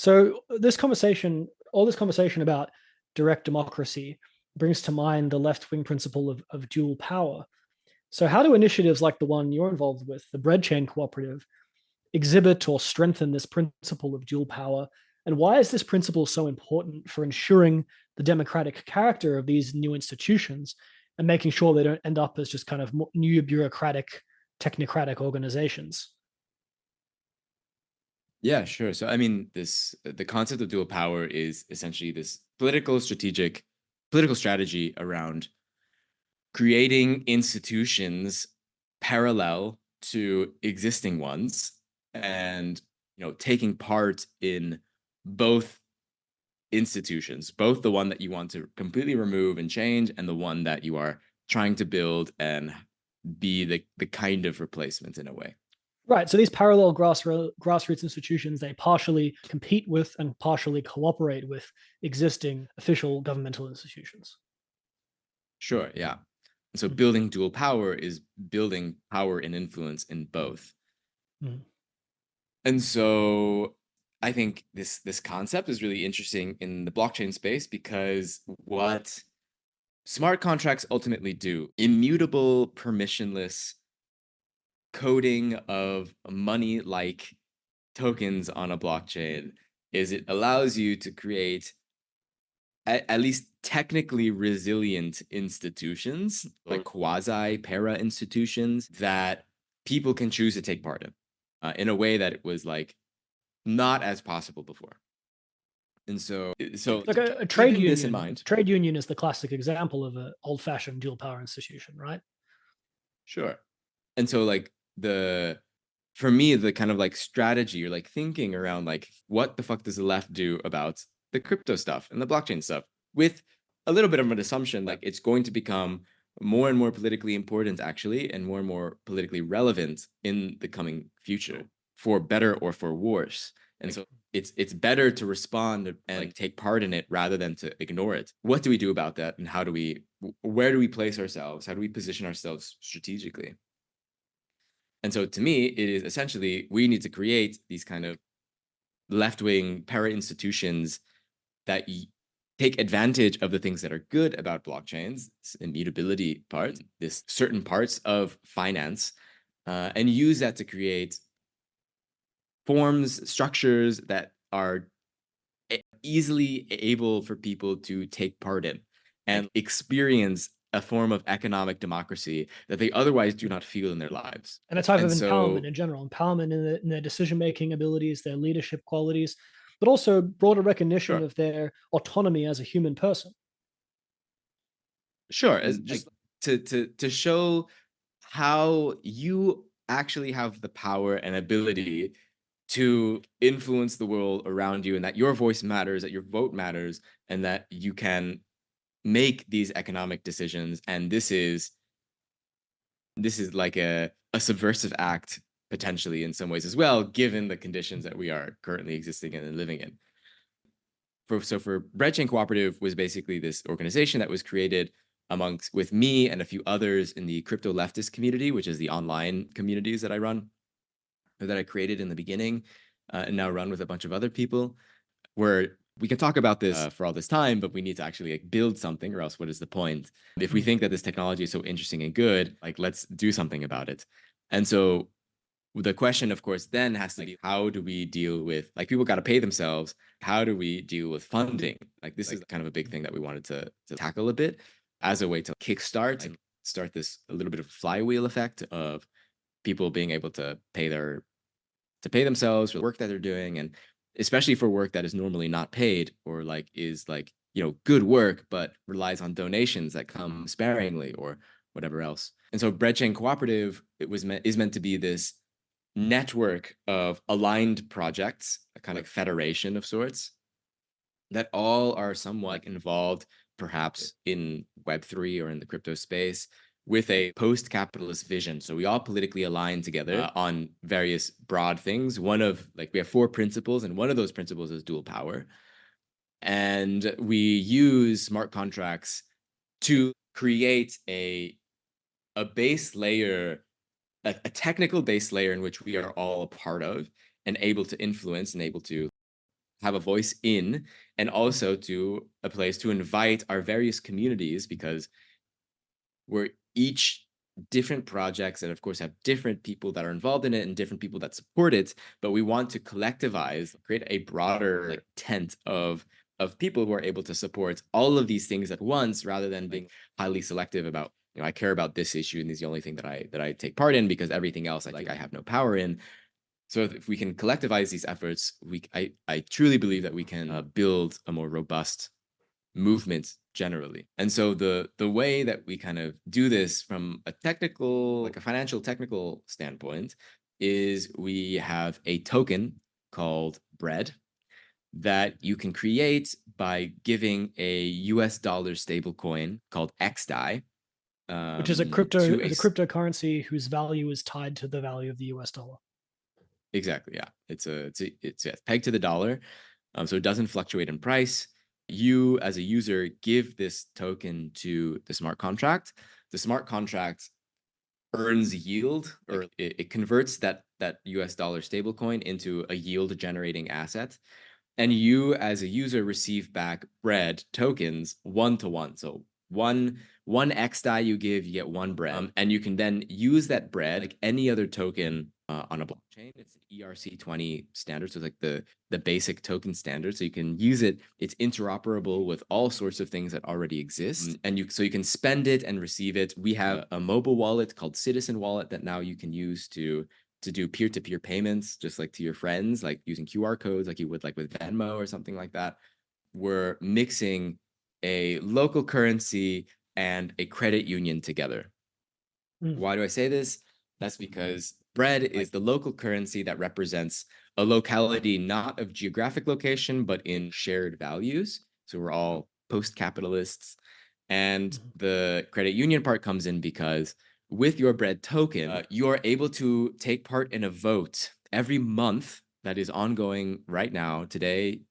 So all this conversation about direct democracy brings to mind the left-wing principle of dual power. So how do initiatives like the one you're involved with, the Bread Chain Cooperative, exhibit or strengthen this principle of dual power? And why is this principle so important for ensuring the democratic character of these new institutions and making sure they don't end up as just kind of new bureaucratic, technocratic organizations? Yeah, sure. So, I mean, the concept of dual power is essentially this political strategy around creating institutions parallel to existing ones and taking part in both institutions, both the one that you want to completely remove and change and the one that you are trying to build and be the kind of replacement in a way. Right. So these parallel grassroots institutions, they partially compete with and partially cooperate with existing official governmental institutions. Sure, yeah. So Mhm. building dual power is building power and influence in both. Mhm. And so I think this concept is really interesting in the blockchain space because what smart contracts ultimately do, immutable, permissionless coding of money like tokens on a blockchain, is it allows you to create at least technically resilient institutions, like quasi para institutions that people can choose to take part in a way that it was like not as possible before. And so Like a trade keeping this in union, mind, trade union is the classic example of an old-fashioned dual power institution, right? sure. And so like the for me, the kind of like strategy or like thinking around like what the fuck does the left do about the crypto stuff and the blockchain stuff with a little bit of an assumption like it's going to become more and more politically important actually and more politically relevant in the coming future for better or for worse. And so it's better to respond and like take part in it rather than to ignore it. What do we do about that and where do we place ourselves? How do we position ourselves strategically? And so to me, it is essentially we need to create these kind of left wing para institutions that take advantage of the things that are good about blockchains, this immutability part, this certain parts of finance, and use that to create forms, structures that are easily able for people to take part in and experience a form of economic democracy that they otherwise do not feel in their lives. And a type of And empowerment so, in general, empowerment in their decision-making abilities, their leadership qualities, but also broader recognition sure. of their autonomy as a human person. Sure, as just to show how you actually have the power and ability to influence the world around you and that your voice matters, that your vote matters, and that you can make these economic decisions. And this is like a subversive act potentially in some ways as well, given the conditions that we are currently existing in and living in. For Bread Chain Cooperative was basically this organization that was created amongst with me and a few others in the crypto leftist community, which is the online communities that I run or that I created in the beginning, and now run with a bunch of other people. Where we can talk about this for all this time, but we need to actually like build something, or else what is the point? If we Mm. think that this technology is so interesting and good, like let's do something about it. And so the question of course then has to be how do we deal with like people got to pay themselves, how do we deal with funding? Like this is kind of a big thing that we wanted to tackle a bit as a way to kickstart and start this a little bit of flywheel effect of people being able to pay themselves for the work that they're doing, and especially for work that is normally not paid or like is like good work but relies on donations that come sparingly or whatever else. And so Bread Chain Cooperative, it was meant is meant to be this network of aligned projects, a kind of federation of sorts, that all are somewhat involved, perhaps in Web3 or in the crypto space, with a post capitalist vision. So we all politically align together on various broad things. One of, like, we have four principles, and one of those principles is dual power. And we use smart contracts to create a base layer, a technical base layer in which we are all a part of and able to influence and able to have a voice in, and also to a place to invite our various communities, because we're each different projects and of course have different people that are involved in it and different people that support it, but we want to collectivize, create a broader like tent of people who are able to support all of these things at once, rather than being highly selective about, I care about this issue and this is the only thing that I take part in, because everything else I have no power in. So if we can collectivize these efforts, I truly believe that we can build a more robust movement generally. And so the way that we kind of do this from a technical, like a financial technical standpoint, is we have a token called bread that you can create by giving a US dollar stable coin called XDAI, which is to a cryptocurrency whose value is tied to the value of the US dollar. Exactly, yeah. It's pegged to the dollar, so it doesn't fluctuate in price. You, as a user, give this token to the smart contract. The smart contract earns yield, or it converts that US dollar stablecoin into a yield generating asset. And you, as a user, receive back bread tokens 1 to 1. So one XDAI you give, you get one bread. And you can then use that bread like any other token on a blockchain. It's an ERC20 standard, so like the basic token standard. So you can use it. It's interoperable with all sorts of things that already exist, and you can spend it and receive it. We have a mobile wallet called Citizen Wallet that now you can use to do peer-to-peer payments, just like to your friends, like using QR codes, like you would like with Venmo or something like that. We're mixing a local currency and a credit union together. Why do I say this? That's because bread is the local currency that represents a locality, not of geographic location, but in shared values. So we're all post-capitalists. And the credit union part comes in because with your bread token, you are able to take part in a vote every month that is ongoing right now, today,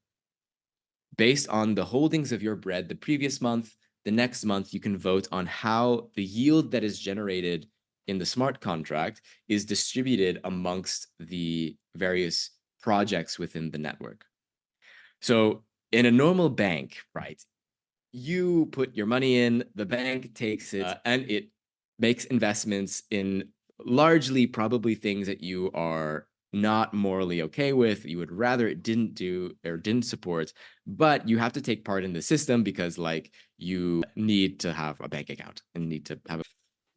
based on the holdings of your bread the previous month. The next month, you can vote on how the yield that is generated in the smart contract is distributed amongst the various projects within the network. So in a normal bank, right, you put your money in, the bank takes it, and it makes investments in largely probably things that you are not morally okay with, you would rather it didn't do or didn't support, but you have to take part in the system because like you need to have a bank account and need to have a...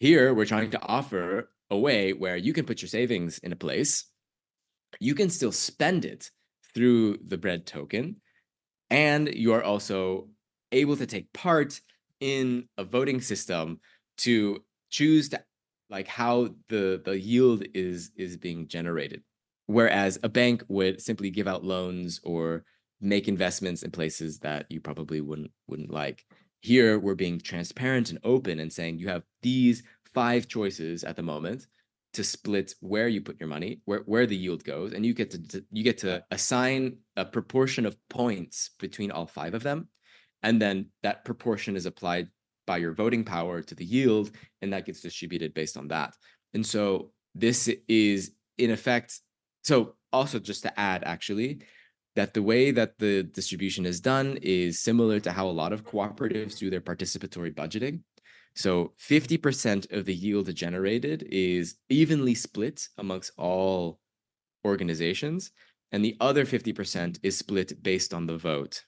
Here we're trying to offer a way where you can put your savings in a place, you can still spend it through the bread token, and you are also able to take part in a voting system to choose to like how the yield is being generated. Whereas a bank would simply give out loans or make investments in places that you probably wouldn't like. Here we're being transparent and open and saying you have these 5 choices at the moment to split where you put your money, where the yield goes, and you get to assign a proportion of points between all 5 of them, and then that proportion is applied by your voting power to the yield, and that gets distributed based on that. And so this is in effect. So also just to add, actually, that the way that the distribution is done is similar to how a lot of cooperatives do their participatory budgeting. So 50% of the yield generated is evenly split amongst all organizations, and the other 50% is split based on the vote.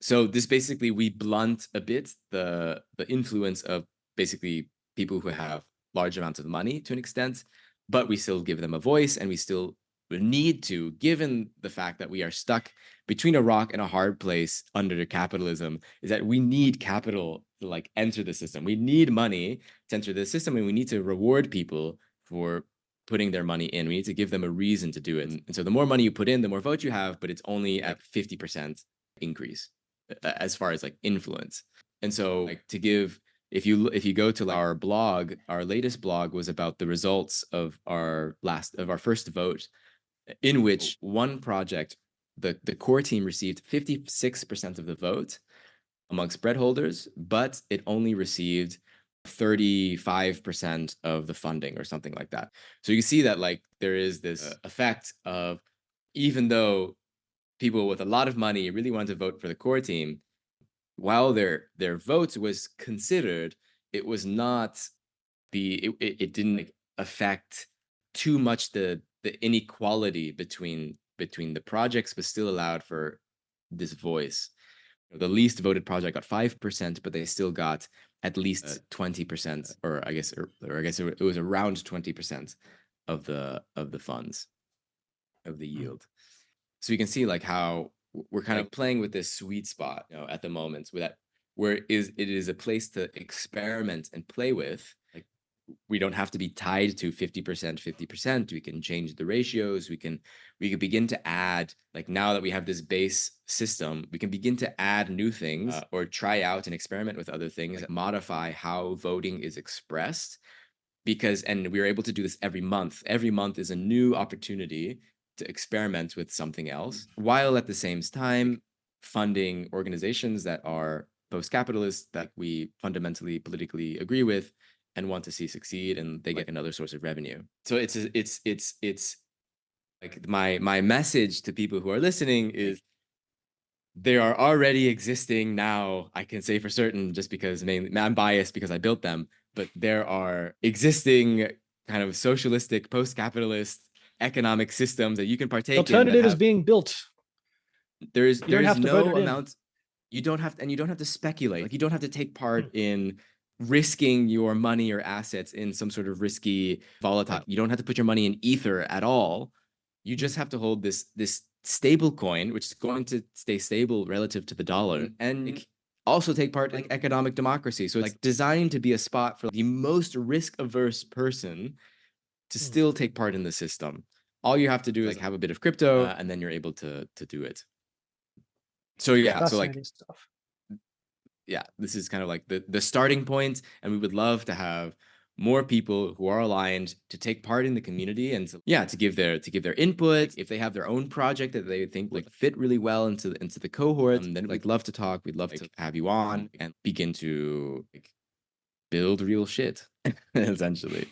So this basically, we blunt a bit the influence of basically people who have large amounts of money to an extent, but we still give them a voice, and we still need to, given the fact that we are stuck between a rock and a hard place under capitalism, is that we need capital to like enter the system. We need money to enter the system, and we need to reward people for putting their money in. We need to give them a reason to do it. And so the more money you put in, the more votes you have, but it's only at 50% increase as far as like influence. And so like to give, if you go to our blog, our latest blog was about the results of our first vote, in which one project, the core team received 56% of the vote amongst bread holders, but it only received 35% of the funding or something like that. So you see that like there is this effect of, even though people with a lot of money really wanted to vote for the core team, while their vote was considered, it was not it didn't like, affect too much the inequality between the projects, but still allowed for this voice. The least voted project got 5%, but they still got at least 20%, or I guess it was around 20% of the funds of the yield. So you can see like how we're kind of playing with this sweet spot, at the moment, with that where it is a place to experiment and play with. Like we don't have to be tied to 50%, 50%. We can change the ratios. We can begin to add, like now that we have this base system, we can begin to add new things or try out and experiment with other things, like modify how voting is expressed. And we are able to do this every month. Every month is a new opportunity to experiment with something else, while at the same time funding organizations that are post-capitalist, that we fundamentally politically agree with and want to see succeed, and they get another source of revenue. So it's like my message to people who are listening is they are already existing now. I can say for certain, just because mainly I'm biased because I built them, but there are existing kind of socialistic, post-capitalist economic systems that you can partake in. Alternative is being built. There's You don't have to vote no it in. amount. You don't have to speculate. Like you don't have to take part in risking your money or assets in some sort of risky, volatile. You don't have to put your money in ether at all. You just have to hold this stable coin, which is going to stay stable relative to the dollar, and also take part in economic democracy. So it's like designed to be a spot for the most risk-averse person to still take part in the system. All you have to do is like have a bit of crypto, and then you're able to do it. So yeah, so like stuff. Yeah, this is kind of like the starting point, and we would love to have more people who are aligned to take part in the community, and to give their input. If they have their own project that they think like fit really well into the cohort, then like love to talk. We'd love to have you on and begin to like build real shit essentially.